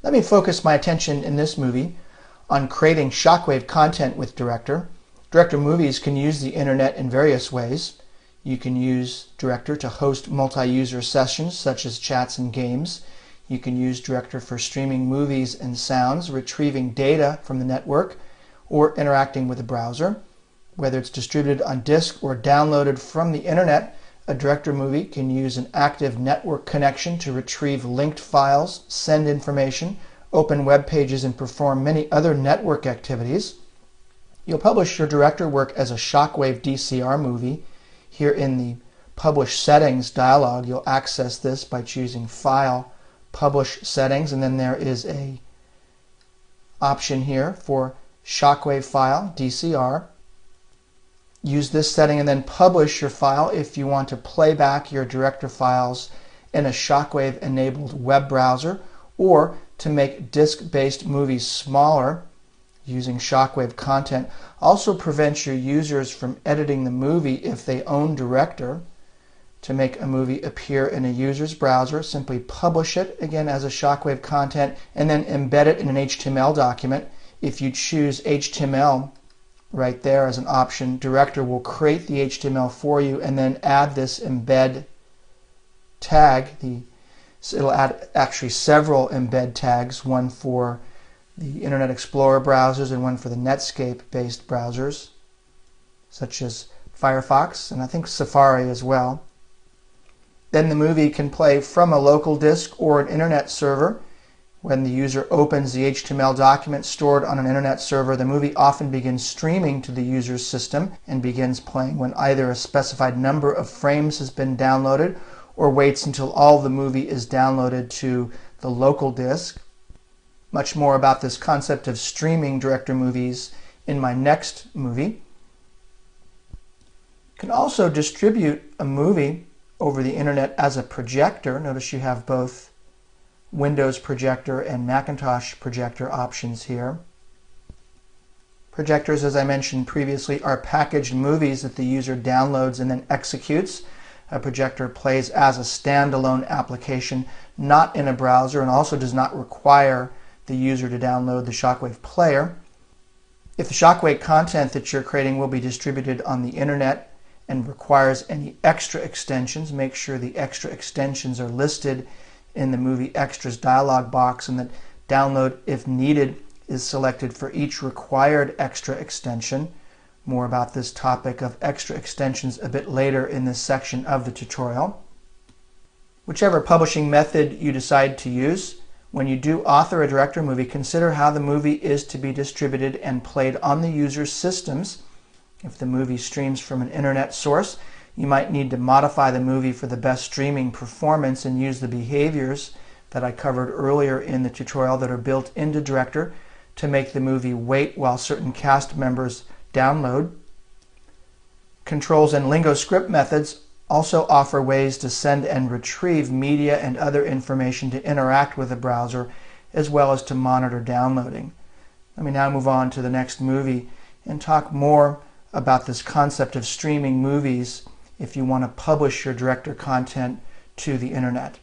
Let me focus my attention in this movie on creating Shockwave content with Director. Director Movies can use the internet in various ways. You can use Director to host multi-user sessions such as chats and games. You can use Director for streaming movies and sounds, retrieving data from the network, or interacting with the browser. Whether it's distributed on disk or downloaded from the internet, a Director movie can use an active network connection to retrieve linked files, send information, open web pages, and perform many other network activities. You'll publish your Director work as a Shockwave DCR movie. Here in the Publish Settings dialog, you'll access this by choosing File, Publish Settings, and then there is a option here for Shockwave file, DCR. Use this setting and then publish your file if you want to play back your Director files in a Shockwave-enabled web browser, or to make disk-based movies smaller using Shockwave content. Also prevents your users from editing the movie if they own Director. To make a movie appear in a user's browser, simply publish it, again as a Shockwave content, and then embed it in an HTML document. If you choose HTML right there as an option, Director will create the HTML for you and then add this embed tag. It'll add actually several embed tags, one for the Internet Explorer browsers and one for the Netscape-based browsers, such as Firefox and I think Safari as well. Then the movie can play from a local disk or an internet server. When the user opens the HTML document stored on an internet server, the movie often begins streaming to the user's system and begins playing when either a specified number of frames has been downloaded or waits until all the movie is downloaded to the local disk. Much more about this concept of streaming Director movies in my next movie. You can also distribute a movie over the internet as a projector. Notice you have both Windows projector and Macintosh projector options here. Projectors, as I mentioned previously, are packaged movies that the user downloads and then executes. A projector plays as a standalone application, not in a browser, and also does not require the user to download the Shockwave player. If the Shockwave content that you're creating will be distributed on the internet and requires any extra extensions, make sure the extra extensions are listed in the Movie Extras dialog box, and that Download if needed is selected for each required extra extension. More about this topic of extra extensions a bit later in this section of the tutorial. Whichever publishing method you decide to use, when you do author a Director movie, consider how the movie is to be distributed and played on the user's systems. If the movie streams from an internet source, you might need to modify the movie for the best streaming performance and use the behaviors that I covered earlier in the tutorial that are built into Director to make the movie wait while certain cast members download. Controls and LingoScript methods also offer ways to send and retrieve media and other information to interact with the browser, as well as to monitor downloading. Let me now move on to the next movie and talk more about this concept of streaming movies if you want to publish your Director content to the internet.